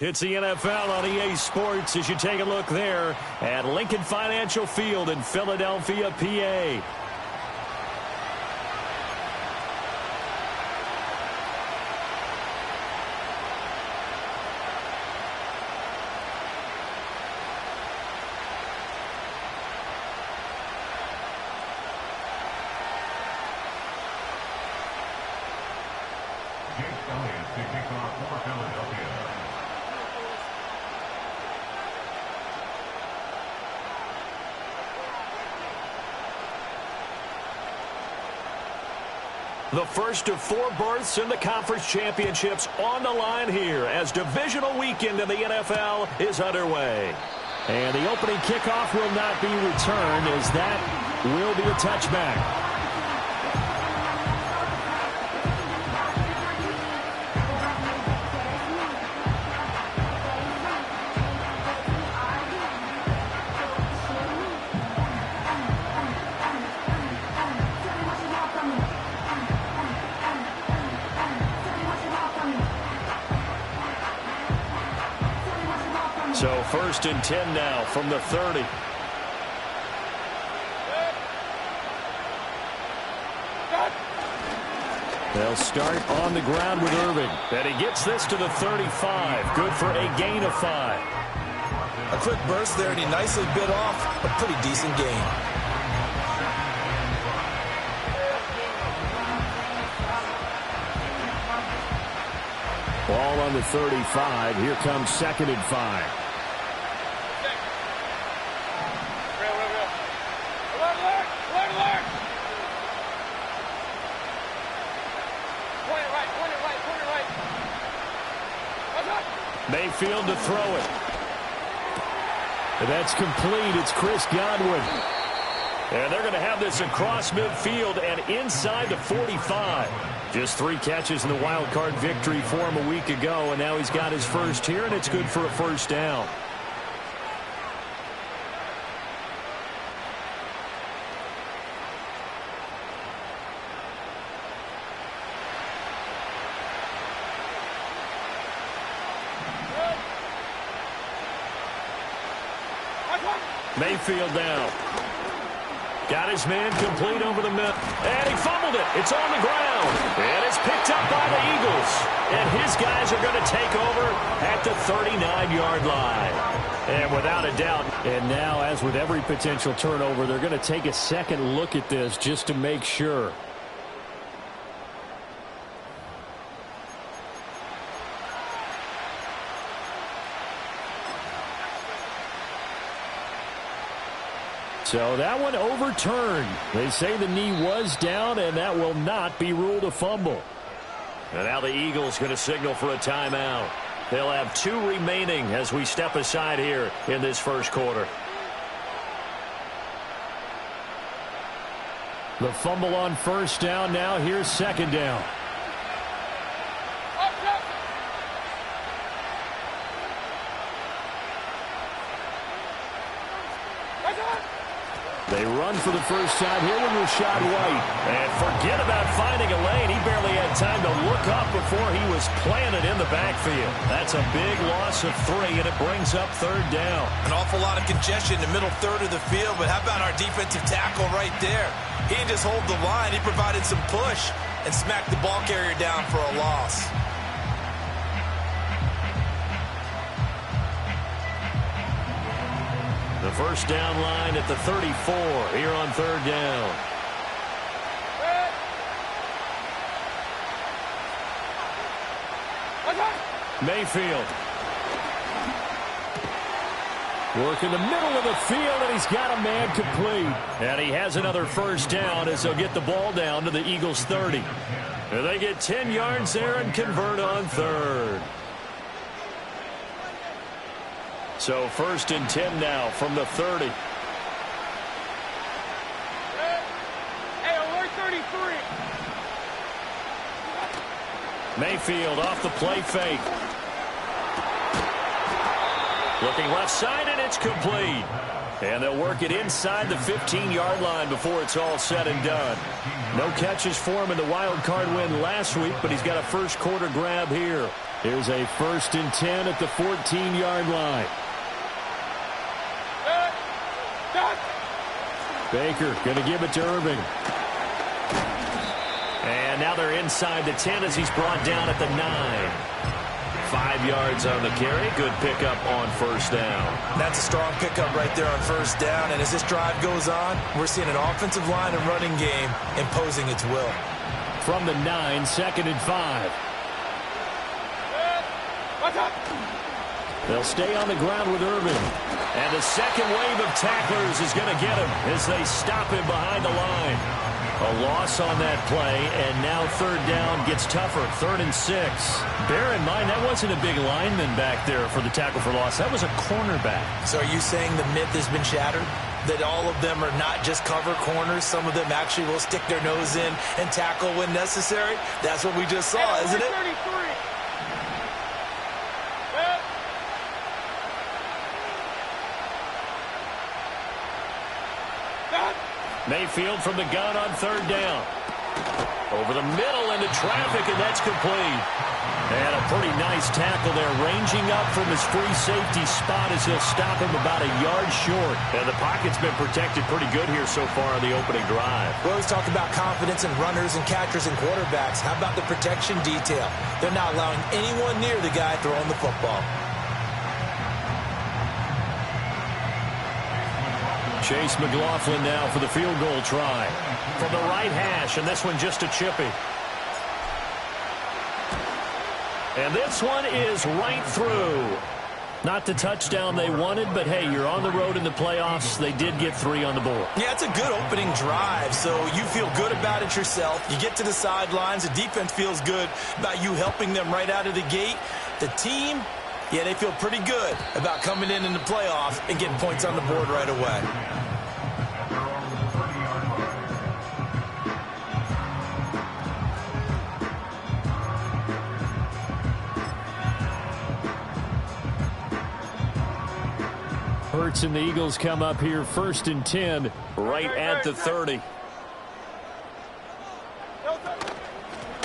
It's the NFL on EA Sports as you take a look there at Lincoln Financial Field in Philadelphia, PA. The first of 4 berths in the conference championships on the line here as divisional weekend in the NFL is underway. And the opening kickoff will not be returned as that will be a touchback. So 1st and 10 now from the 30. They'll start on the ground with Irving. And he gets this to the 35. Good for a gain of 5. A quick burst there, and he nicely bit off a pretty decent gain. Ball on the 35. Here comes 2nd and 5. Mayfield to throw it. That's complete. It's Chris Godwin. And they're going to have this across midfield and inside the 45. Just 3 catches in the wild card victory for him a week ago, and now he's got his first here, and it's good for a first down. Mayfield down. Got his man complete over the middle. And he fumbled it. It's on the ground. And it's picked up by the Eagles. And his guys are going to take over at the 39-yard line. And without a doubt. And now, as with every potential turnover, they're going to take a second look at this just to make sure. So that one overturned. They say the knee was down, and that will not be ruled a fumble. And now the Eagles going to signal for a timeout. They'll have 2 remaining as we step aside here in this first quarter. The fumble on first down. Now here's 2nd down. They run for the first time here with Rachaad White. And forget about finding a lane. He barely had time to look up before he was planted in the backfield. That's a big loss of 3, and it brings up 3rd down. An awful lot of congestion in the middle third of the field, but how about our defensive tackle right there? He didn't just hold the line. He provided some push and smacked the ball carrier down for a loss. The first down line at the 34 here on 3rd down. Mayfield. Working the middle of the field, and he's got a man complete. And he has another first down as they'll get the ball down to the Eagles' 30. And they get 10 yards there and convert on third. So 1st and 10 now from the 30. Hey, alert 33. Mayfield off the play fake. Looking left side, and it's complete. And they'll work it inside the 15-yard line before it's all said and done. No catches for him in the wild card win last week, but he's got a first quarter grab here. Here's a 1st and 10 at the 14-yard line. Baker going to give it to Irving. And now they're inside the 10 as he's brought down at the 9. 5 yards on the carry. Good pickup on first down. That's a strong pickup right there on first down. And as this drive goes on, we're seeing an offensive line and running game imposing its will. From the 9, 2nd and 5. They'll stay on the ground with Irving. And the second wave of tacklers is going to get him as they stop him behind the line. A loss on that play, and now third down gets tougher. 3rd and 6. Bear in mind, that wasn't a big lineman back there for the tackle for loss. That was a cornerback. So are you saying the myth has been shattered? That all of them are not just cover corners? Some of them actually will stick their nose in and tackle when necessary? That's what we just saw, isn't it? 33. Mayfield from the gun on third down. Over the middle into traffic, and that's complete. And a pretty nice tackle there, ranging up from his free safety spot as he'll stop him about a yard short. And the pocket's been protected pretty good here so far on the opening drive. We always talk about confidence in runners and catchers and quarterbacks. How about the protection detail? They're not allowing anyone near the guy throwing the football. Chase McLaughlin now for the field goal try. From the right hash, and this one just a chippy. And this one is right through. Not the touchdown they wanted, but hey, you're on the road in the playoffs. They did get 3 on the board. Yeah, it's a good opening drive, so you feel good about it yourself. You get to the sidelines. The defense feels good about you helping them right out of the gate. The team, yeah, they feel pretty good about coming in the playoff and getting points on the board right away. Hurts and the Eagles come up here 1st and 10 right at the 30.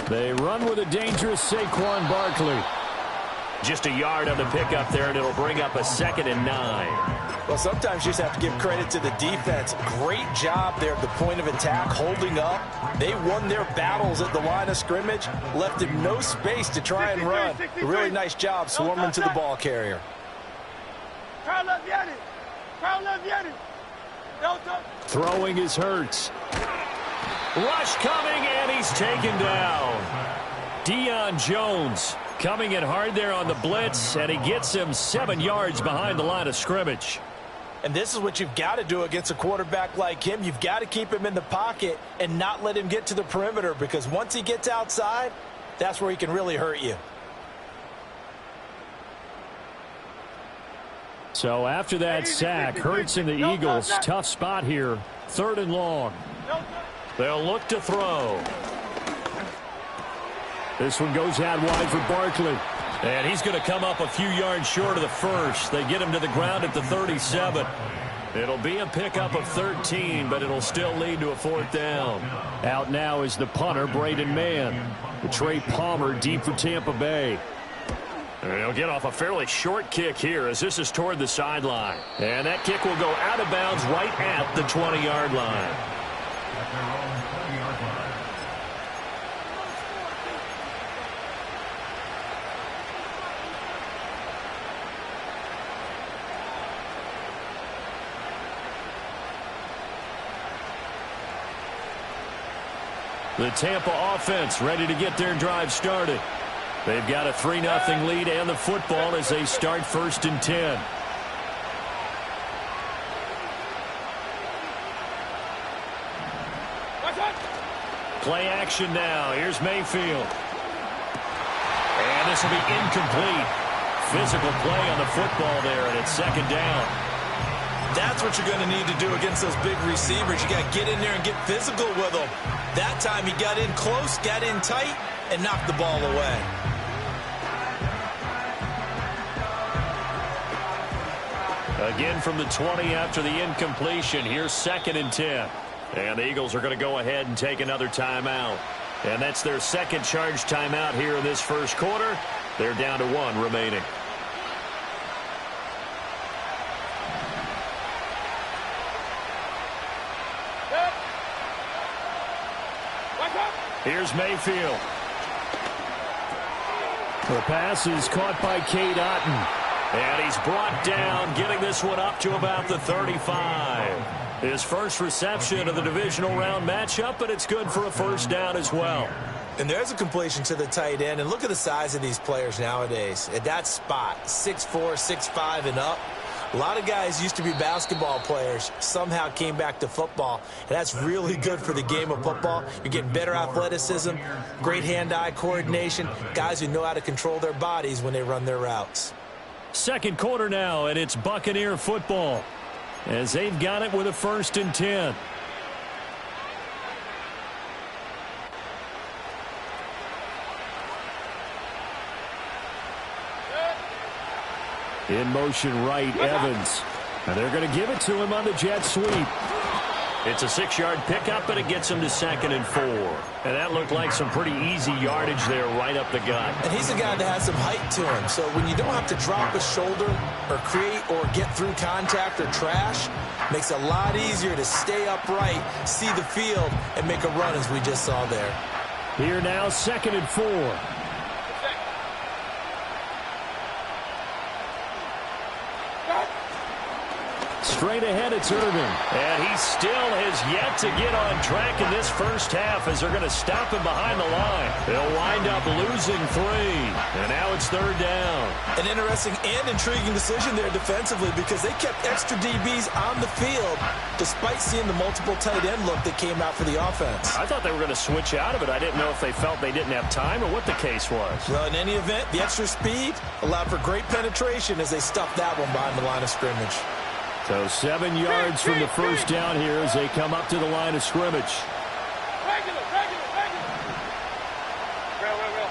They run with a dangerous Saquon Barkley. Just a yard on the pickup there, and it'll bring up a 2nd and 9. Well, sometimes you just have to give credit to the defense. Great job there at the point of attack, holding up. They won their battles at the line of scrimmage, left him no space to try and run. A really nice job swarming to the ball carrier. Throwing is Hurts. Rush coming, and he's taken down. Deion Jones coming in hard there on the blitz, and he gets him 7 yards behind the line of scrimmage. And this is what you've got to do against a quarterback like him. You've got to keep him in the pocket and not let him get to the perimeter, because once he gets outside, that's where he can really hurt you. So after that sack, Hurts and the Eagles, tough spot here. 3rd and long. They'll look to throw. This one goes out wide for Barkley. And he's going to come up a few yards short of the first. They get him to the ground at the 37. It'll be a pickup of 13, but it'll still lead to a 4th down. Out now is the punter, Braden Mann. Trey Palmer deep for Tampa Bay. And he'll get off a fairly short kick here as this is toward the sideline. And that kick will go out of bounds right at the 20-yard line. The Tampa offense ready to get their drive started. They've got a 3-0 lead and the football as they start 1st and 10. Play action now. Here's Mayfield. And this will be incomplete. Physical play on the football there, and it's second down. That's what you're going to need to do against those big receivers. You got to get in there and get physical with them. That time he got in close, got in tight, and knocked the ball away. Again from the 20 after the incompletion. Here's 2nd and 10. And the Eagles are going to go ahead and take another timeout. And that's their second charge timeout here in this first quarter. They're down to 1 remaining. Here's Mayfield. The pass is caught by Cade Otton. And he's brought down, getting this one up to about the 35. His first reception of the divisional round matchup, but it's good for a first down as well. And there's a completion to the tight end. And look at the size of these players nowadays. At that spot, 6'4", 6'5", and up. A lot of guys used to be basketball players, somehow came back to football, and that's really good for the game of football. You're getting better athleticism, great hand-eye coordination, guys who know how to control their bodies when they run their routes. Second quarter now, and it's Buccaneer football as they've got it with a 1st and 10. In motion right, Evans. And they're going to give it to him on the jet sweep. It's a 6-yard pickup, and it gets him to 2nd and 4. And that looked like some pretty easy yardage there right up the gut. And he's a guy that has some height to him. So when you don't have to drop a shoulder or create or get through contact or trash, makes it a lot easier to stay upright, see the field, and make a run as we just saw there. Here now, 2nd and 4. Straight ahead, it's Irvin. And he still has yet to get on track in this first half as they're going to stop him behind the line. They'll wind up losing 3. And now it's 3rd down. An interesting and intriguing decision there defensively because they kept extra DBs on the field despite seeing the multiple tight end look that came out for the offense. I thought they were going to switch out of it. I didn't know if they felt they didn't have time or what the case was. Well, in any event, the extra speed allowed for great penetration as they stuffed that one behind the line of scrimmage. So 7 yards from the first down here as they come up to the line of scrimmage. Regular. Real.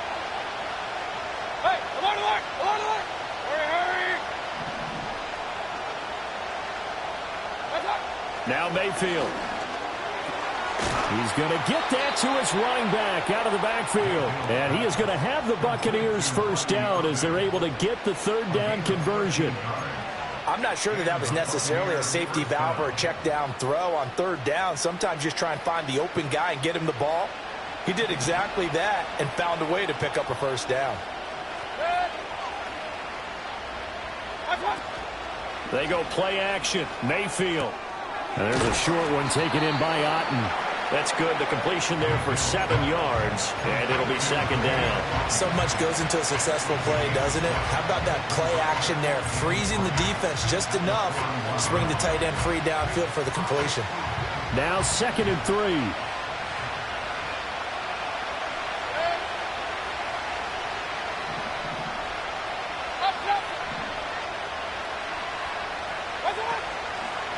Hey, alert. Hurry. What's up? Now Mayfield. He's going to get that to his running back out of the backfield. And he is going to have the Buccaneers first down as they're able to get the 3rd down conversion. I'm not sure that was necessarily a safety valve or a check down throw on 3rd down. Sometimes just try and find the open guy and get him the ball. He did exactly that and found a way to pick up a first down. They go play action. Mayfield. And there's a short one taken in by Otton. That's good. The completion there for 7 yards, and it'll be 2nd down. So much goes into a successful play, doesn't it? How about that play action there, freezing the defense just enough to bring the tight end free downfield for the completion. Now 2nd and 3.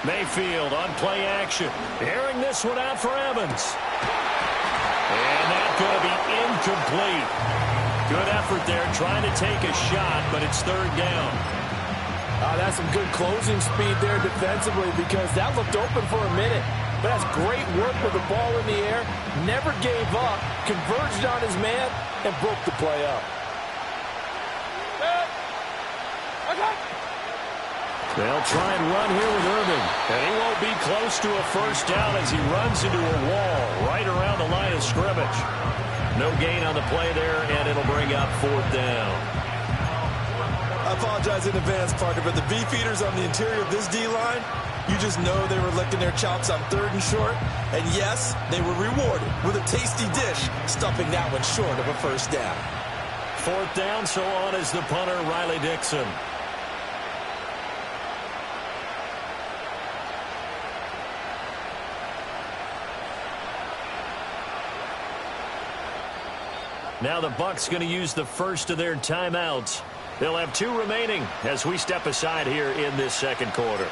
Mayfield on play action. Airing this one out for Evans. And that's going to be incomplete. Good effort there trying to take a shot, but it's 3rd down. That's some good closing speed there defensively because that looked open for a minute. But that's great work with the ball in the air. Never gave up, converged on his man, and broke the play up. They'll try and run here with Irvin. And he won't be close to a first down as he runs into a wall right around the line of scrimmage. No gain on the play there, and it'll bring up 4th down. I apologize in advance, partner, but the beefeaters on the interior of this D-line, you just know they were licking their chops on 3rd and short. And yes, they were rewarded with a tasty dish, stuffing that one short of a first down. 4th down, so on is the punter, Riley Dixon. Now the Bucs going to use the first of their timeouts. They'll have 2 remaining as we step aside here in this second quarter.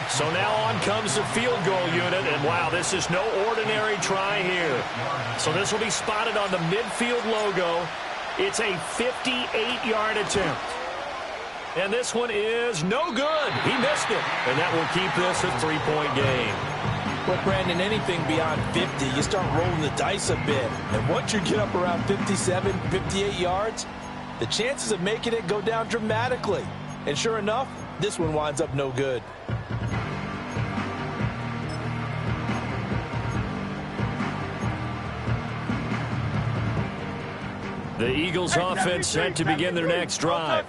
So now on comes the field goal unit, and wow, this is no ordinary try here. So this will be spotted on the midfield logo. It's a 58-yard attempt. And this one is no good. He missed it, and that will keep this a 3-point game. Well, Brandon, anything beyond 50, you start rolling the dice a bit. And once you get up around 57, 58 yards, the chances of making it go down dramatically. And sure enough, this one winds up no good. The Eagles offense set to begin their next drive.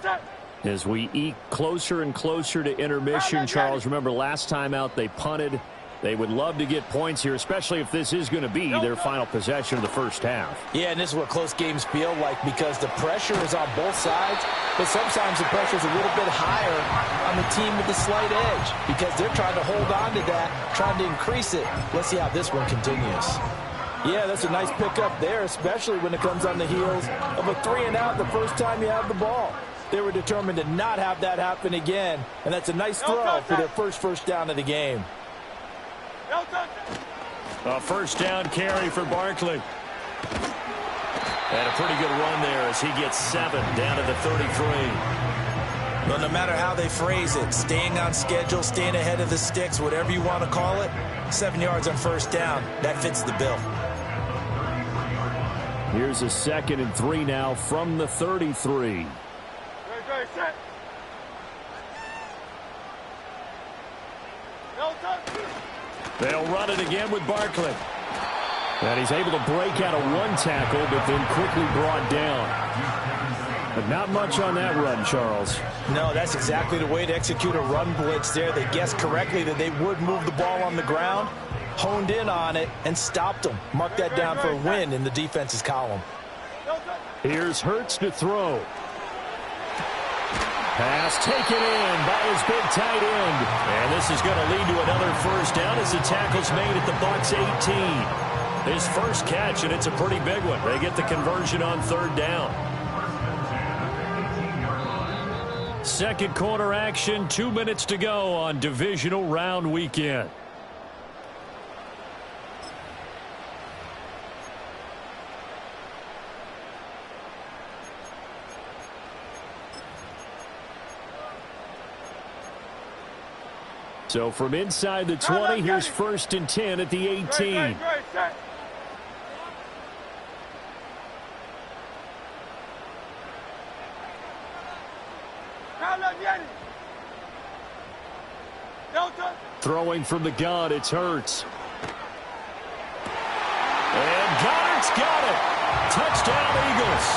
As we eke closer and closer to intermission, Charles, remember last time out they punted. They would love to get points here, especially if this is going to be their final possession of the first half. Yeah, and this is what close games feel like because the pressure is on both sides, but sometimes the pressure is a little bit higher on the team with the slight edge because they're trying to hold on to that, trying to increase it. Let's see how this one continues. Yeah, that's a nice pickup there, especially when it comes on the heels of a 3-and-out the first time you have the ball. They were determined to not have that happen again, and that's a nice throw for their first down of the game. A first down carry for Barkley. And a pretty good run there as he gets 7 down to the 33. Well, no matter how they phrase it, staying on schedule, staying ahead of the sticks, whatever you want to call it, 7 yards on first down, that fits the bill. Here's a 2nd and 3 now from the 33. They'll run it again with Barkley. And he's able to break out of 1 tackle, but then quickly brought down. But not much on that run, Charles. No, that's exactly the way to execute a run blitz there. They guessed correctly that they would move the ball on the ground, honed in on it, and stopped them. Mark that down for a win in the defense's column. Here's Hurts to throw. Pass taken in by his big tight end. And this is going to lead to another first down as the tackle's made at the Bucs 18. His first catch, and it's a pretty big one. They get the conversion on 3rd down. Second quarter action, 2 minutes to go on divisional round weekend. So from inside the 20, here's 1st and 10 at the 18. Throwing from the gun, it's Hurts. And Goddard's got it. Touchdown, Eagles.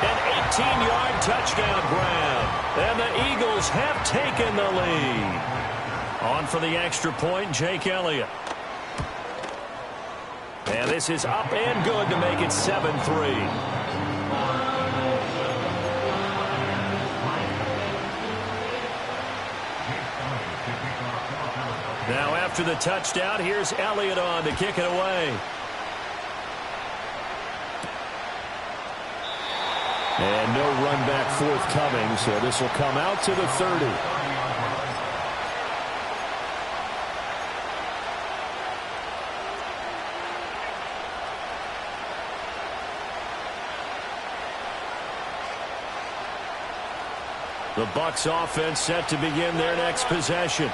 An 18-yard touchdown grab. And the Eagles have taken the lead. On for the extra point, Jake Elliott. And this is up and good to make it 7-3. Now after the touchdown, here's Elliott on to kick it away. And no run back forthcoming, so this will come out to the 30. The Bucs offense set to begin their next possession.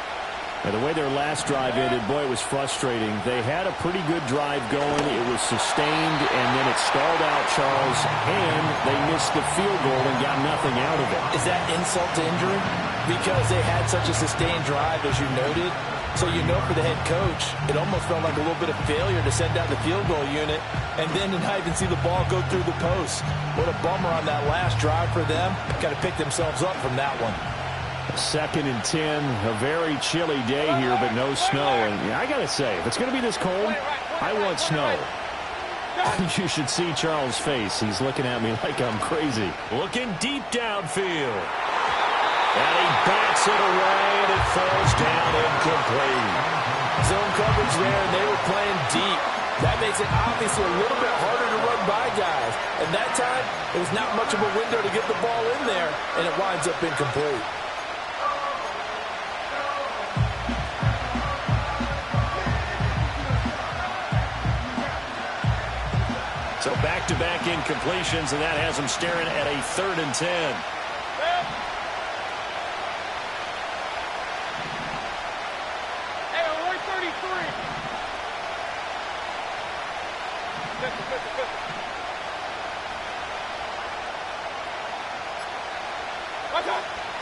And the way their last drive ended, boy, it was frustrating. They had a pretty good drive going. It was sustained, and then it stalled out, Charles, and they missed the field goal and got nothing out of it. Is that insult to injury? Because they had such a sustained drive, as you noted. So you know for the head coach, it almost felt like a little bit of failure to send down the field goal unit and then to not even see the ball go through the post. What a bummer on that last drive for them. Got to pick themselves up from that one. 2nd and 10, a very chilly day here, but no snow. And I got to say, if it's going to be this cold, I want snow. You should see Charles' face. He's looking at me like I'm crazy. Looking deep downfield. And he bats it away, and it falls down incomplete. Zone coverage there, and they were playing deep. That makes it obviously a little bit harder to run by guys. And that time, it was not much of a window to get the ball in there, and it winds up incomplete. So back-to-back incompletions, and that has them staring at a 3rd and 10. Hey, we're 33.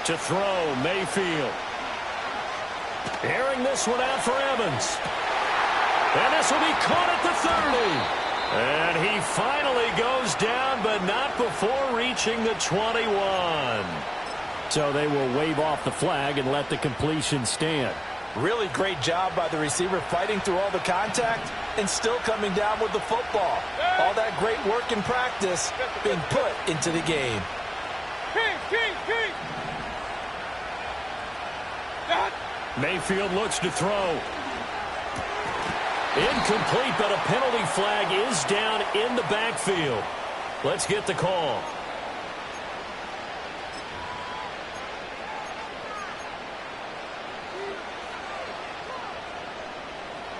To throw, Mayfield. Airing this one out for Evans. And this will be caught at the 30. And he finally goes down, but not before reaching the 21. So they will wave off the flag and let the completion stand. Really great job by the receiver fighting through all the contact and still coming down with the football. All that great work in practice being put into the game. King. Mayfield looks to throw. Incomplete, but a penalty flag is down in the backfield. Let's get the call.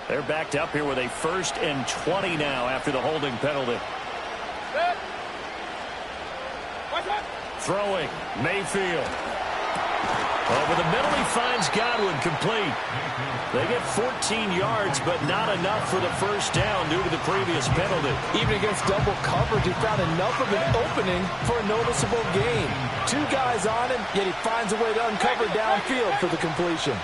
They're backed up here with a 1st and 20 now after the holding penalty. Throwing, Mayfield. Over the middle, he finds Godwin, complete. They get 14 yards, but not enough for the 1st down due to the previous penalty. Even against double coverage, he found enough of an opening for a noticeable gain. 2 guys on him, yet he finds a way to uncover downfield for the completion.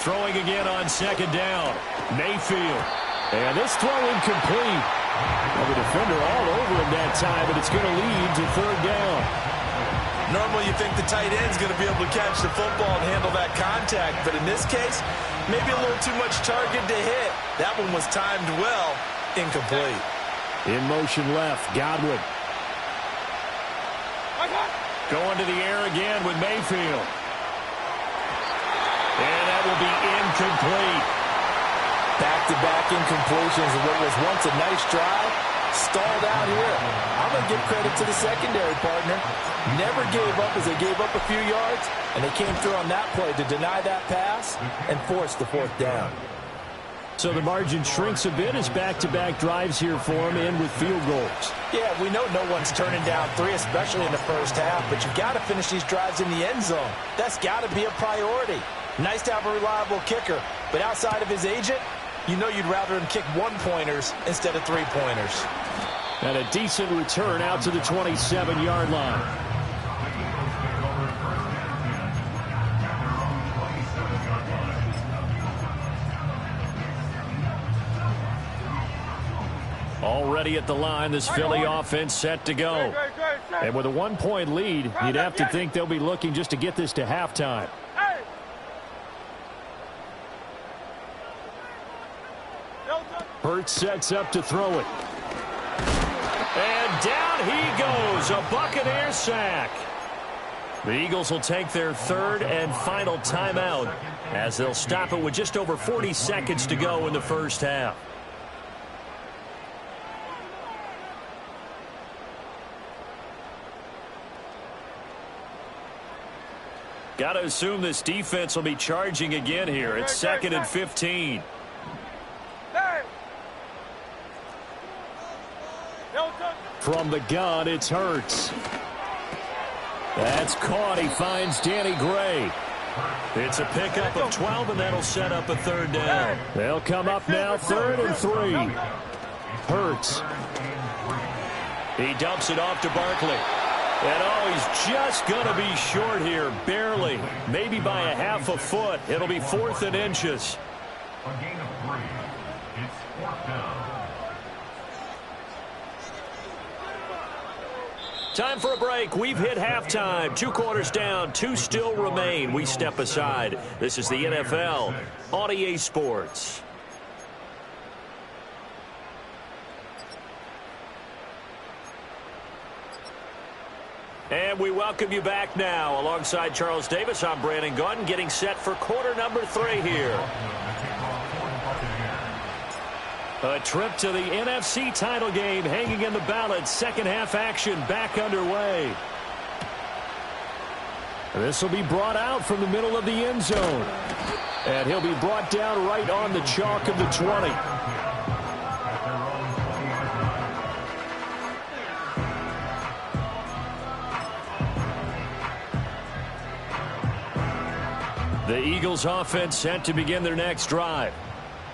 Throwing again on 2nd down. Mayfield. And this throw incomplete. Well, the defender all over him that time, but it's going to lead to 3rd down. Normally you think the tight end's going to be able to catch the football and handle that contact, but in this case, maybe a little too much target to hit. That one was timed well, incomplete. In motion left, Godwin. Going to the air again with Mayfield. And that will be incomplete. Back-to-back incompletions of what was once a nice drive. Stalled out here. I'm going to give credit to the secondary partner. Never gave up as they gave up a few yards, and they came through on that play to deny that pass and force the 4th down. So the margin shrinks a bit as back-to-back drives here for him, and with field goals. Yeah, we know no one's turning down 3, especially in the 1st half, but you've got to finish these drives in the end zone. That's got to be a priority. Nice to have a reliable kicker, but outside of his agent, you know you'd rather him kick 1-pointers instead of 3-pointers. And a decent return out to the 27-yard line. Already at the line, this Philly offense set to go. And with a 1-point lead, you'd have to think they'll be looking just to get this to halftime. Hurts sets up to throw it. And down he goes, a Buccaneer sack. The Eagles will take their 3rd and final timeout as they'll stop it with just over 40 seconds to go in the 1st half. Got to assume this defense will be charging again here. It's 2nd and 15. From the gun, it's Hurts. That's caught. He finds Danny Gray. It's a pickup of 12, and that'll set up a 3rd down. They'll come up now, 3rd and 3. Hurts. He dumps it off to Barkley. And oh, he's just going to be short here, barely. Maybe by a half a foot. It'll be 4th and inches. A gain of 3. It's 4th down. Time for a break. We've hit halftime. 2 quarters down. 2 still remain. We step aside. This is the NFL on EA Sports. And we welcome you back now. Alongside Charles Davis, I'm Brandon Gaudin, getting set for quarter number 3 here. A trip to the NFC title game hanging in the balance. Second half action back underway. This will be brought out from the middle of the end zone. And he'll be brought down right on the chalk of the 20. The Eagles offense set to begin their next drive.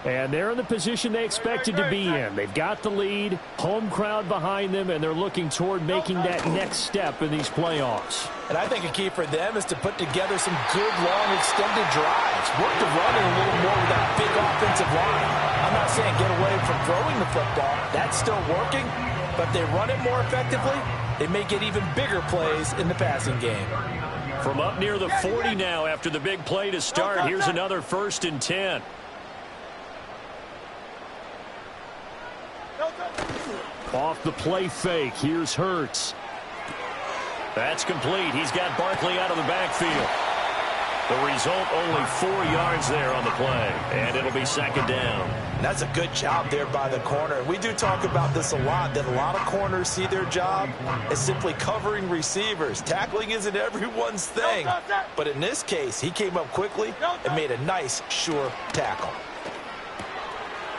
And they're in the position they expected to be in. They've got the lead, home crowd behind them, and they're looking toward making that next step in these playoffs. And I think a key for them is to put together some good, long, extended drives. Work the running a little more with that big offensive line. I'm not saying get away from throwing the football. That's still working. But if they run it more effectively, they may get even bigger plays in the passing game. From up near the 40 now after the big play to start. Here's another 1st and 10. Off the play fake. Here's Hurts. That's complete. He's got Barkley out of the backfield. The result, only 4 yards there on the play. And it'll be 2nd down. And that's a good job there by the corner. We do talk about this a lot, that a lot of corners see their job as simply covering receivers. Tackling isn't everyone's thing. But in this case, he came up quickly and made a nice, sure tackle.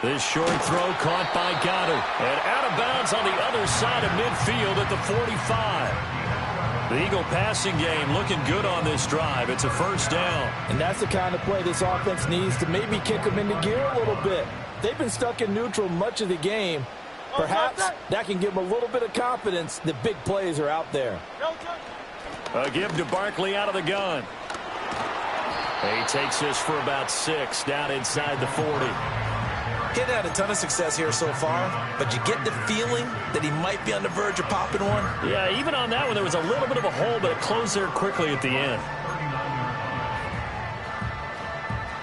This short throw caught by Goddard. And out of bounds on the other side of midfield at the 45. The Eagle passing game looking good on this drive. It's a 1st down. And that's the kind of play this offense needs to maybe kick them into gear a little bit. They've been stuck in neutral much of the game. Perhaps that can give them a little bit of confidence that big plays are out there. A give to Barkley out of the gun. He takes this for about 6 down inside the 40. Getting had a ton of success here so far, but you get the feeling that he might be on the verge of popping one. Yeah, even on that one, there was a little bit of a hole, but it closed there quickly at the end.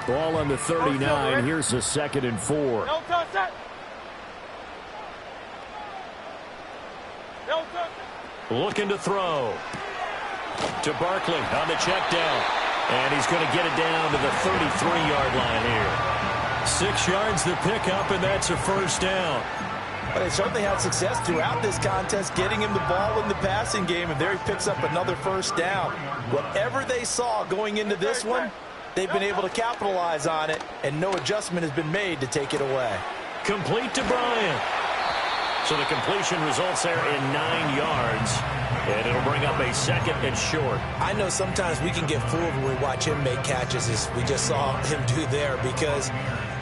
Ball on the 39. Here's the 2nd and 4. Looking to throw. To Barkley on the check down. And he's going to get it down to the 33-yard line here. 6 yards the pickup, and that's a 1st down. But they certainly had success throughout this contest getting him the ball in the passing game, and there he picks up another 1st down. Whatever they saw going into this one, they've been able to capitalize on it, and no adjustment has been made to take it away. Complete to Bryant. So the completion results there in 9 yards. And it'll bring up a 2nd and short. I know sometimes we can get fooled when we watch him make catches, as we just saw him do there, because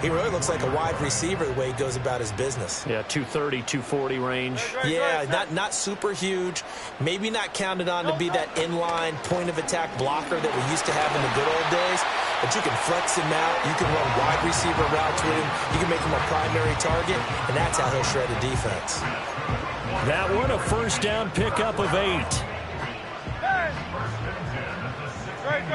he really looks like a wide receiver the way he goes about his business. Yeah, 230, 240 range. Yeah, not super huge. Maybe not counted on to be that inline point-of-attack blocker that we used to have in the good old days. But you can flex him out. You can run wide receiver routes with him. You can make him a primary target, and that's how he'll shred a defense. That one, a 1st down pickup of 8. Great.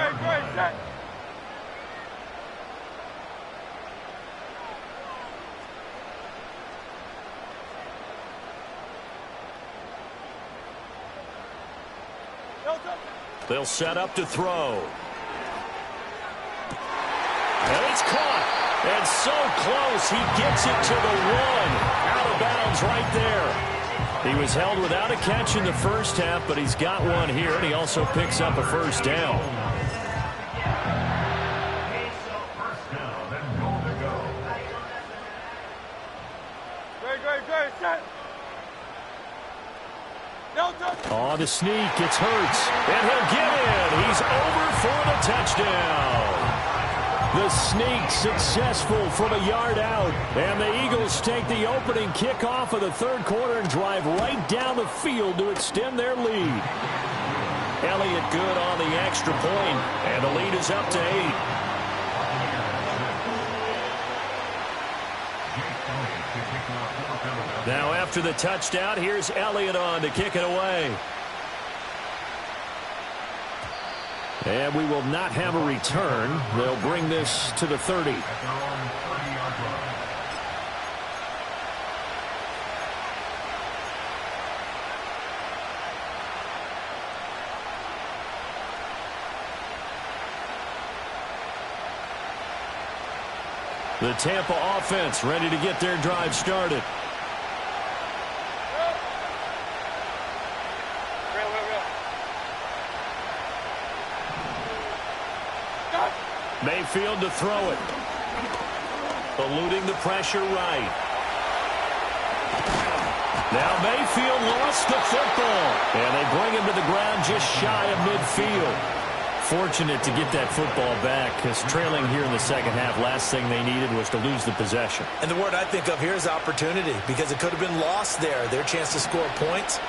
They'll set up to throw. And it's caught. And so close, he gets it to the 1. Out of bounds right there. He was held without a catch in the 1st half, but he's got one here, and he also picks up a 1st down. Great. On the sneak, it's Hurts, and he'll get in. He's over for the touchdown. The sneak successful from a yard out. And the Eagles take the opening kickoff of the 3rd quarter and drive right down the field to extend their lead. Elliott good on the extra point, and the lead is up to 8. Now after the touchdown, here's Elliott on to kick it away. And we will not have a return. They'll bring this to the 30. The Tampa offense ready to get their drive started. Mayfield to throw it. Eluding the pressure right. Now Mayfield lost the football. And they bring him to the ground just shy of midfield. Fortunate to get that football back, because trailing here in the second half, last thing they needed was to lose the possession. And the word I think of here is opportunity, because it could have been lost there, their chance to score points.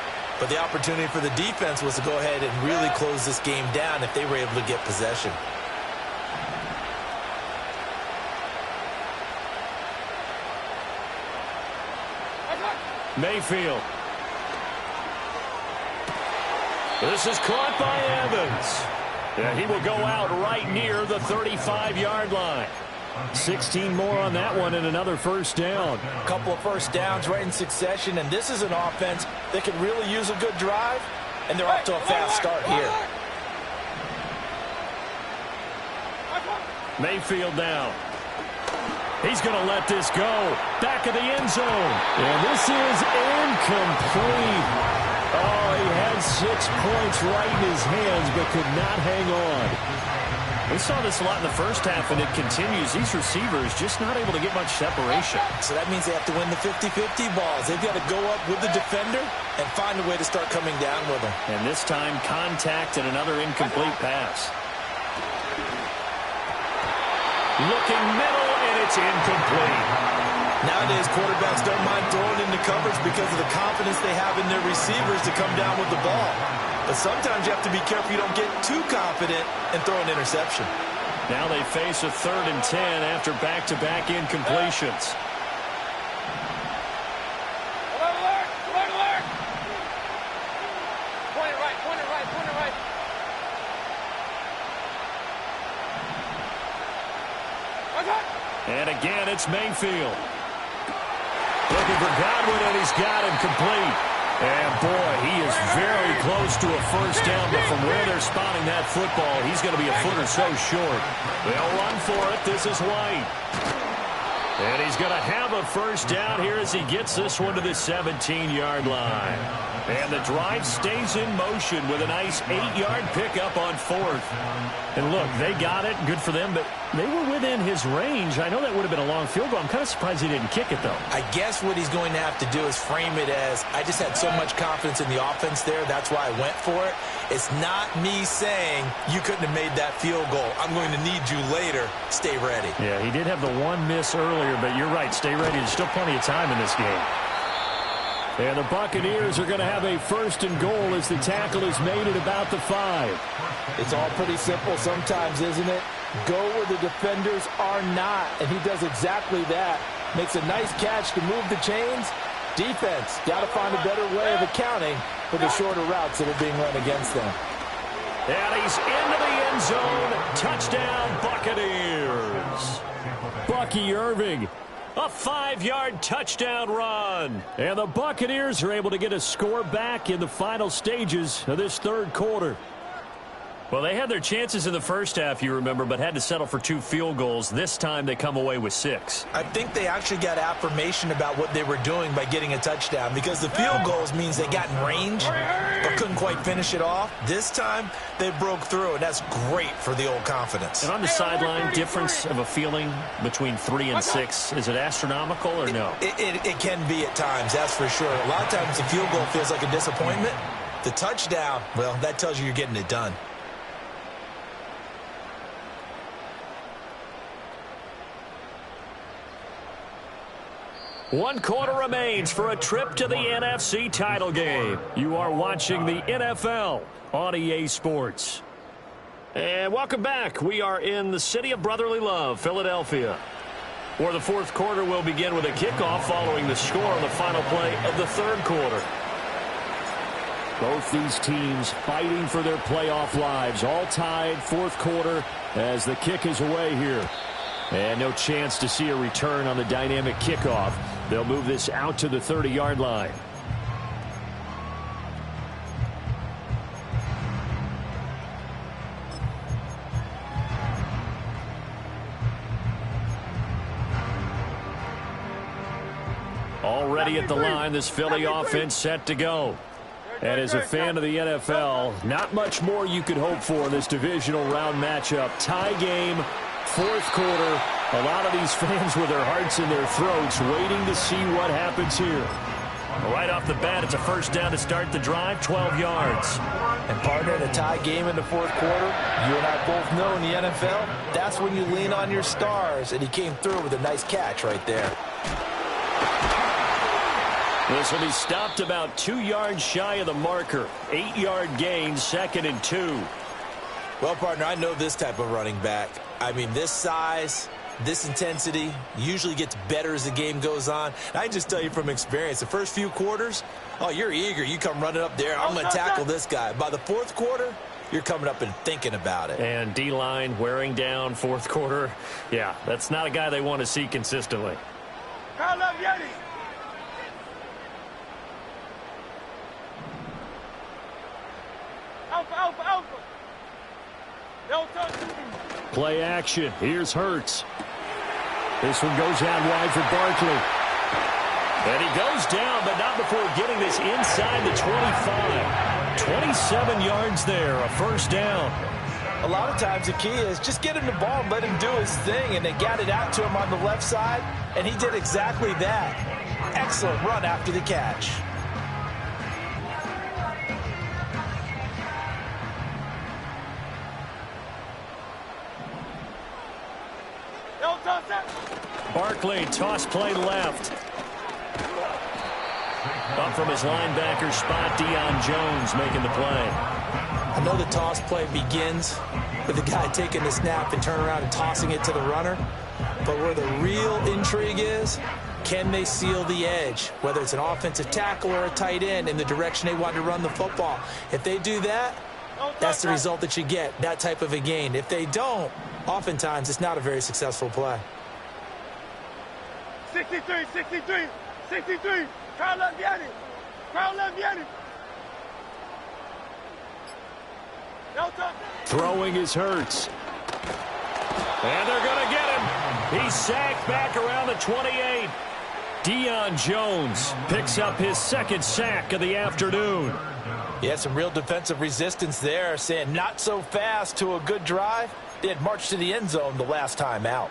But the opportunity for the defense was to go ahead and really close this game down if they were able to get possession. Mayfield. This is caught by Evans. And he will go out right near the 35-yard line. 16 more on that one and another first down. A couple of first downs right in succession, and this is an offense that could really use a good drive, and they're off to a fast start here. Mayfield down. He's going to let this go. Back of the end zone. And this is incomplete. Oh, he had 6 points right in his hands, but could not hang on. We saw this a lot in the first half, and it continues. These receivers just not able to get much separation. So that means they have to win the 50-50 balls. They've got to go up with the defender and find a way to start coming down with them. And this time, contact and another incomplete pass. Looking middle, and it's incomplete. Nowadays, quarterbacks don't mind throwing into coverage because of the confidence they have in their receivers to come down with the ball. But sometimes you have to be careful you don't get too confident and throw an interception. Now they face a 3rd and 10 after back-to-back incompletions. And again, it's Mayfield. Looking for Godwin, and he's got him complete. And, boy, he is very close to a first down, but from where they're spotting that football, he's going to be a foot or so short. They'll run for it. This is White. And he's going to have a first down here as he gets this one to the 17-yard line. And the drive stays in motion with a nice 8-yard pickup on 4th. And look, they got it. Good for them, but they were within his range. I know that would have been a long field goal. I'm kind of surprised he didn't kick it, though. I guess what he's going to have to do is frame it as, I just had so much confidence in the offense there, that's why I went for it. It's not me saying you couldn't have made that field goal. I'm going to need you later. Stay ready. Yeah, he did have the one miss earlier, but you're right. Stay ready. There's still plenty of time in this game. And the Buccaneers are going to have a 1st and goal as the tackle is made at about the 5. It's all pretty simple sometimes, isn't it? Go where the defenders are not, and he does exactly that. Makes a nice catch to move the chains. Defense, got to find a better way of accounting for the shorter routes that are being run against them. And he's into the end zone. Touchdown, Buccaneers. Bucky Irving. A 5-yard touchdown run. And the Buccaneers are able to get a score back in the final stages of this 3rd quarter. Well, they had their chances in the first half, you remember, but had to settle for 2 field goals. This time they come away with 6. I think they actually got affirmation about what they were doing by getting a touchdown, because the field goals means they got in range but couldn't quite finish it off. This time they broke through, and that's great for the old confidence. And on the sideline, difference of a feeling between 3 and 6, is it astronomical or no? It can be at times, that's for sure. A lot of times the field goal feels like a disappointment. The touchdown, well, that tells you you're getting it done. One quarter remains for a trip to the NFC title game. You are watching the NFL on EA Sports. And welcome back. We are in the city of brotherly love, Philadelphia, where the 4th quarter will begin with a kickoff following the score on the final play of the 3rd quarter. Both these teams fighting for their playoff lives, all tied 4th quarter as the kick is away here. And no chance to see a return on the dynamic kickoff. They'll move this out to the 30-yard line. Already at the line, this Philly offense set to go. And as a fan of the NFL, not much more you could hope for in this divisional round matchup. Tie game, fourth quarter. A lot of these fans with their hearts in their throats waiting to see what happens here. Right off the bat, it's a first down to start the drive, 12 yards. And partner, in a tie game in the fourth quarter, you and I both know in the NFL, that's when you lean on your stars. And he came through with a nice catch right there. This will be stopped about 2 yards shy of the marker. 8-yard gain, 2nd and 2. Well, partner, I know this type of running back. I mean, this size, this intensity usually gets better as the game goes on. And I can just tell you from experience, the first few quarters, oh, you're eager. You come running up there, I'm going to tackle this guy. By the fourth quarter, you're coming up and thinking about it. And D-line wearing down fourth quarter. Yeah, that's not a guy they want to see consistently. Play action. Here's Hurts. This one goes out wide for Barkley. And he goes down, but not before getting this inside the 25. 27 yards there, a first down. A lot of times the key is just get him the ball and let him do his thing, and they got it out to him on the left side, and he did exactly that. Excellent run after the catch. Barkley, toss play left. Up from his linebacker spot, Deion Jones making the play. I know the toss play begins with the guy taking the snap and turn around and tossing it to the runner. But where the real intrigue is, can they seal the edge? Whether it's an offensive tackle or a tight end in the direction they want to run the football. If they do that, that's the result that you get, that type of a gain. If they don't, oftentimes it's not a very successful play. 63, 63, 63. Crowd left Yanni. Crowd left Yanni. Throwing is Hurts. And they're going to get him. He's sacked back around the 28. Deion Jones picks up his second sack of the afternoon. Yeah, some real defensive resistance there, saying not so fast to a good drive. They had marched to the end zone the last time out.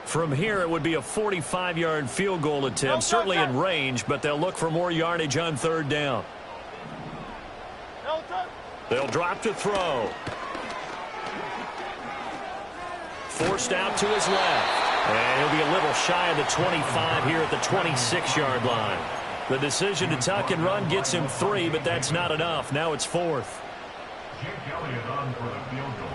From here, it would be a 45-yard field goal attempt, certainly in range, but they'll look for more yardage on third down. They'll drop to throw. Forced out to his left. And he'll be a little shy of the 25 here at the 26-yard line. The decision to tuck and run gets him 3, but that's not enough. Now it's 4th. Jake Elliott on for the field goal.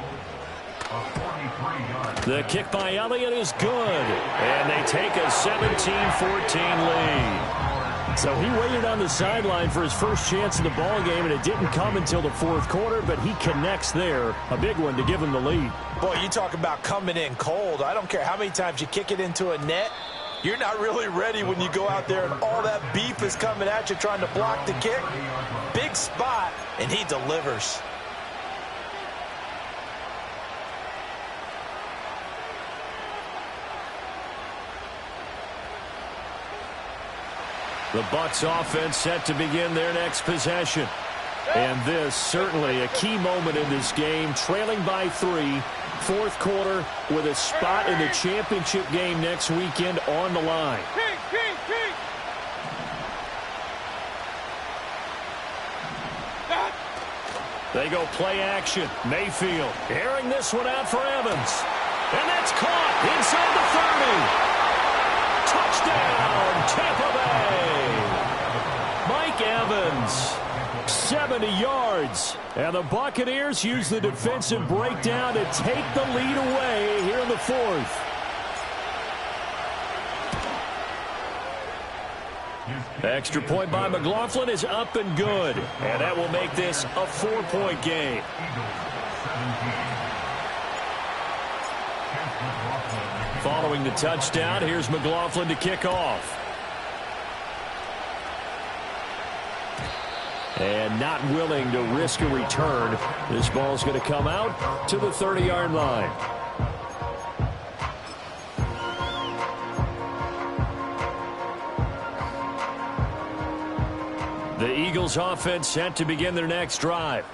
A 43-yard. The kick by Elliott is good. And they take a 17-14 lead. So he waited on the sideline for his first chance in the ball game, and it didn't come until the fourth quarter, but he connects there. A big one to give him the lead. Boy, you talk about coming in cold. I don't care how many times you kick it into a net. You're not really ready when you go out there and all that beef is coming at you trying to block the kick. Big spot, and he delivers. The Bucs offense set to begin their next possession. And this certainly a key moment in this game, trailing by 3, fourth quarter with a spot in the championship game next weekend on the line. They go play action. Mayfield airing this one out for Evans. And that's caught inside the 30. Touchdown, Tampa Bay. Mike Evans, 70 yards. And the Buccaneers use the defensive breakdown to take the lead away here in the fourth. Extra point by McLaughlin is up and good. And that will make this a 4-point game. Following the touchdown, here's McLaughlin to kick off. And not willing to risk a return. This ball's going to come out to the 30-yard line. The Eagles offense set to begin their next drive.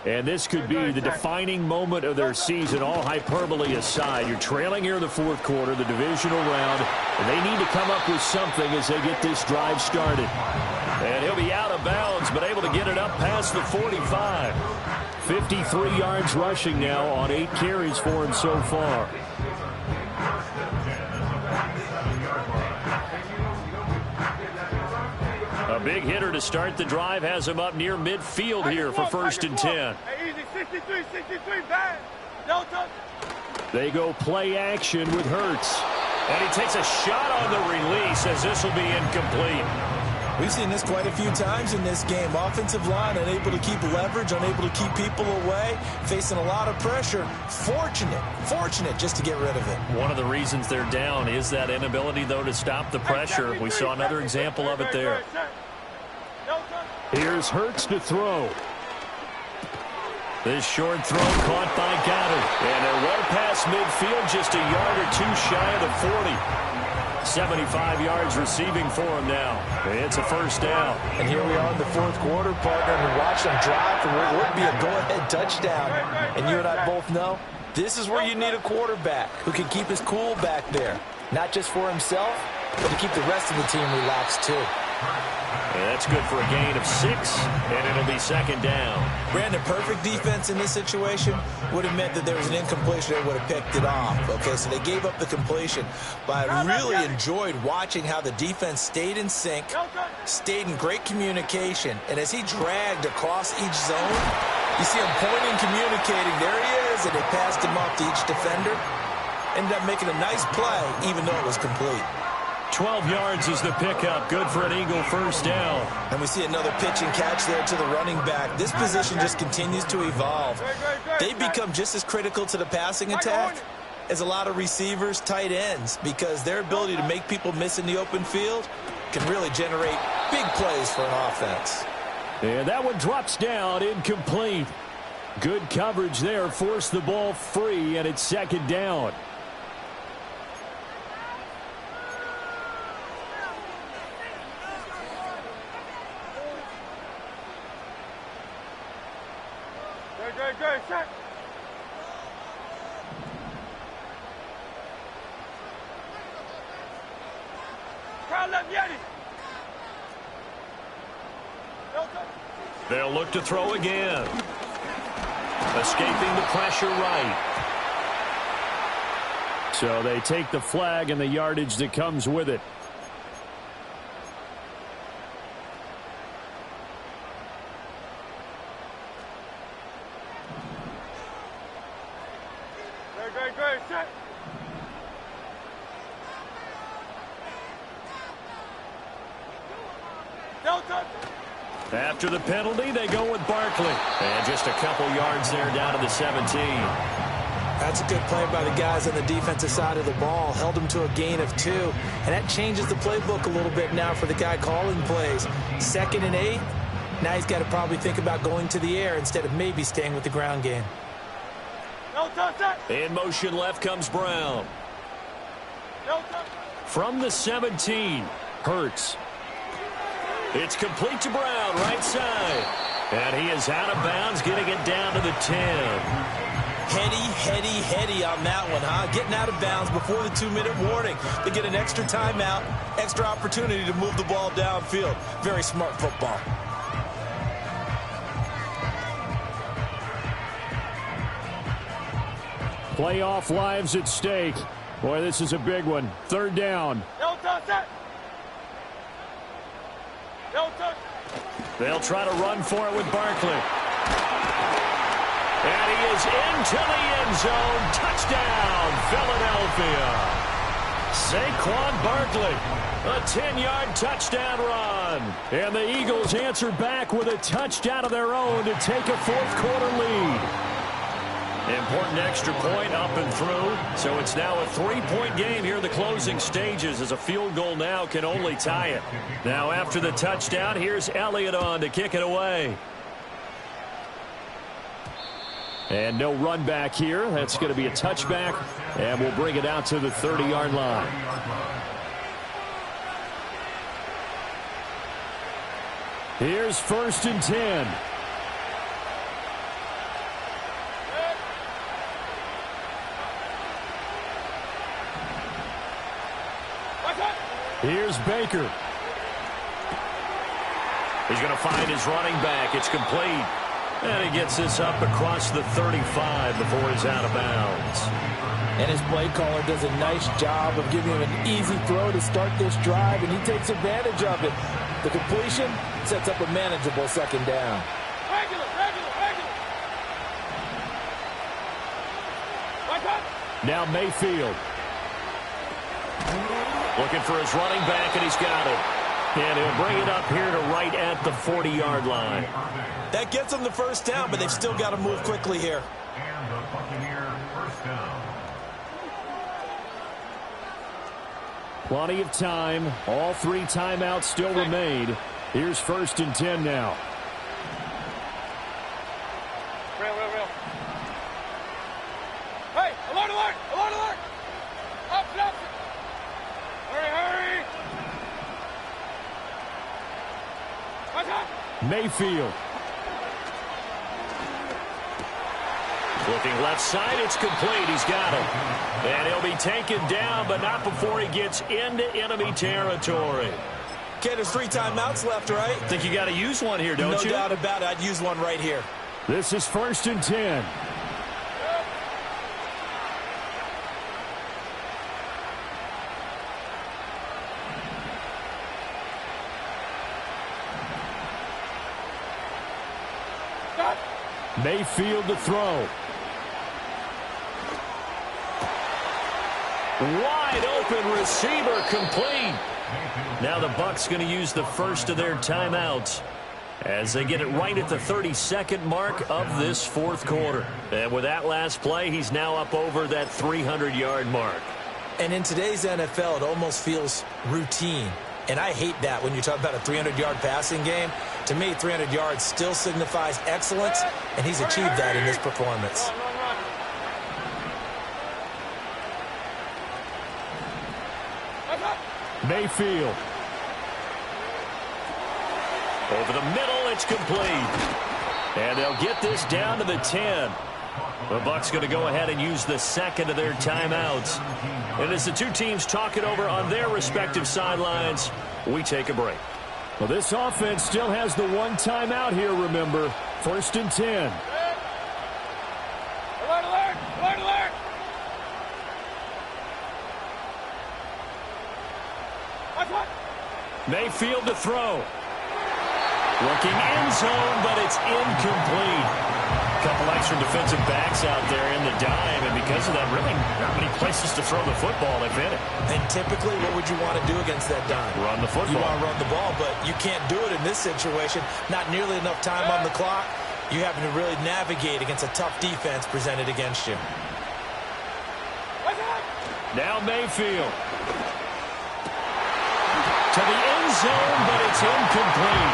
And this could be the defining moment of their season, all hyperbole aside. You're trailing here in the fourth quarter, the divisional round, and they need to come up with something as they get this drive started. And he'll be out of bounds, but able to get it up past the 45. 53 yards rushing now on 8 carries for him so far. A big hitter to start the drive has him up near midfield here for 1st and 10. Easy, 63, bad. No touch. They go play action with Hurts. And he takes a shot on the release as this will be incomplete. We've seen this quite a few times in this game. Offensive line unable to keep leverage, unable to keep people away, facing a lot of pressure. Fortunate just to get rid of it. One of the reasons they're down is that inability, though, to stop the pressure. We saw another example of it there. Here's Hurts to throw. This short throw caught by Goddard. And they're well past midfield, just a yard or two shy of the 40. 75 yards receiving for him now. It's a 1st down. And here we are in the fourth quarter, partner, and we watch them drive for what would be a go-ahead touchdown. And you and I both know this is where you need a quarterback who can keep his cool back there. Not just for himself, but to keep the rest of the team relaxed too. And that's good for a gain of 6, and it'll be 2nd down. Brandon, perfect defense in this situation would have meant that there was an incompletion. They would have picked it off. Okay, so they gave up the completion. But I really enjoyed watching how the defense stayed in sync, stayed in great communication. And as he dragged across each zone, you see him pointing, communicating. There he is, and they passed him off to each defender. Ended up making a nice play, even though it was complete. 12 yards is the pickup. Good for an Eagle 1st down. And we see another pitch and catch there to the running back. This position just continues to evolve. They become just as critical to the passing attack as a lot of receivers, tight ends, because their ability to make people miss in the open field can really generate big plays for an offense. And that one drops down, incomplete. Good coverage there, forced the ball free, and it's 2nd down. Good, set. Try left, Yeti. They'll look to throw again. Escaping the pressure right. So they take the flag and the yardage that comes with it. Good, set. No touch. After the penalty, they go with Barkley. And just a couple yards there down to the 17. That's a good play by the guys on the defensive side of the ball. Held them to a gain of 2. And that changes the playbook a little bit now for the guy calling plays. 2nd and 8. Now he's got to probably think about going to the air instead of maybe staying with the ground game. No touch. In motion left comes Brown. No touch. From the 17, Hurts. It's complete to Brown, right side. And he is out of bounds, getting it down to the 10. Heady on that one, huh? Getting out of bounds before the 2-minute warning. They get an extra timeout, extra opportunity to move the ball downfield. Very smart football. Playoff lives at stake. Boy, this is a big one. 3rd down. No touch. No touch. They'll try to run for it with Barkley. And he is into the end zone. Touchdown, Philadelphia. Saquon Barkley, a 10-yard touchdown run. And the Eagles answer back with a touchdown of their own to take a fourth-quarter lead. Important extra point up and through. So it's now a 3-point game here in the closing stages, as a field goal now can only tie it. Now after the touchdown, here's Elliott on to kick it away. And no run back here. That's going to be a touchback, and we'll bring it out to the 30-yard line. Here's 1st and 10. Here's Baker. He's going to find his running back. It's complete. And he gets this up across the 35 before he's out of bounds. And his play caller does a nice job of giving him an easy throw to start this drive, and he takes advantage of it. The completion sets up a manageable 2nd down. Regular. Now Mayfield. Looking for his running back, and he's got it. And he'll bring it up here to right at the 40-yard line. That gets them the 1st down, but they've still got to move quickly here. And the Buccaneer 1st down. Plenty of time. All 3 timeouts still remain. Here's 1st and 10 now. Real. Hey, alert. Up. Hurry. Mayfield. Looking left side, it's complete. He's got it. And he'll be taken down, but not before he gets into enemy territory. Okay, there's 3 timeouts left, right? Think you got to use one here, don't you? No doubt about it. I'd use one right here. This is 1st and 10. Mayfield to throw. Wide open receiver, complete. Now the Bucs going to use the first of their timeouts as they get it right at the 32nd mark of this 4th quarter. And with that last play, he's now up over that 300-yard mark. And in today's NFL, it almost feels routine. And I hate that when you talk about a 300-yard passing game. To me, 300 yards still signifies excellence, and he's achieved that in this performance. Mayfield. Over the middle, it's complete. And they'll get this down to the 10. The Bucs going to go ahead and use the 2nd of their timeouts. And as the 2 teams talk it over on their respective sidelines, we take a break. Well, this offense still has the 1 timeout here, remember. 1st and 10. Alert. Mayfield to throw. Looking end zone, but it's incomplete. A couple extra defensive backs out there in the dime, and because of that, really not many places to throw the football. They've hit it. And typically, what would you want to do against that dime? Run the football. You want to run the ball, but you can't do it in this situation. Not nearly enough time on the clock. You having to really navigate against a tough defense presented against you. Now Mayfield. To the end zone, but it's incomplete.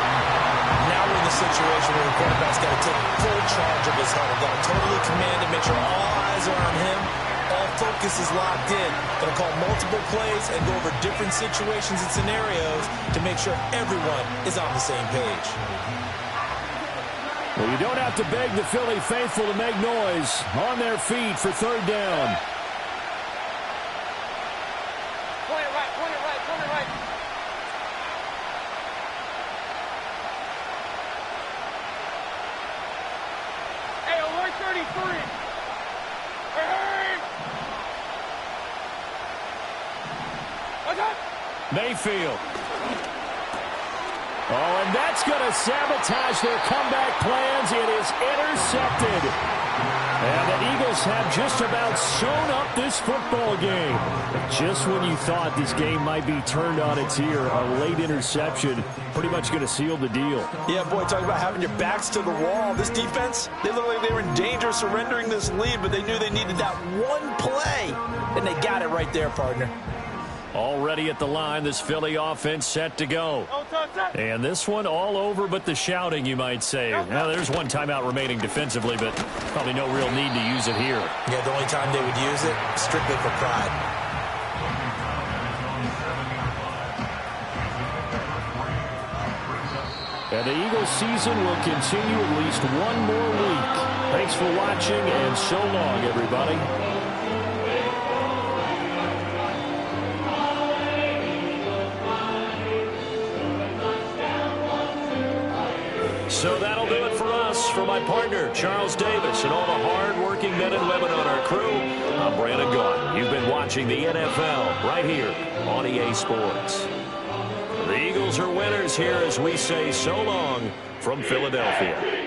Now we're in the situation where the quarterback's got to take full charge of his huddle. Got to totally command it, make sure all eyes are on him. All focus is locked in. Going to call multiple plays and go over different situations and scenarios to make sure everyone is on the same page. Well, you don't have to beg the Philly faithful to make noise. On their feet for 3rd down. Point it right. Hey, alert 33. Hurry. What's up? Mayfield. Oh, and that's going to sabotage their comeback plans. It is intercepted. And the Eagles have just about sewn up this football game. Just when you thought this game might be turned on its ear, a late interception pretty much going to seal the deal. Yeah, boy, talking about having your backs to the wall. This defense, they looked like they were in danger of surrendering this lead, but they knew they needed that one play, and they got it right there, partner. Already at the line, this Philly offense set to go. And this one all over but the shouting, you might say. Now, there's 1 timeout remaining defensively, but probably no real need to use it here. Yeah, the only time they would use it, strictly for pride. And the Eagles season will continue at least one more week. Thanks for watching, and so long, everybody. So that'll do it for us. For my partner, Charles Davis, and all the hard-working men and women on our crew, I'm Brandon Gaudin. You've been watching the NFL right here on EA Sports. The Eagles are winners here as we say so long from Philadelphia.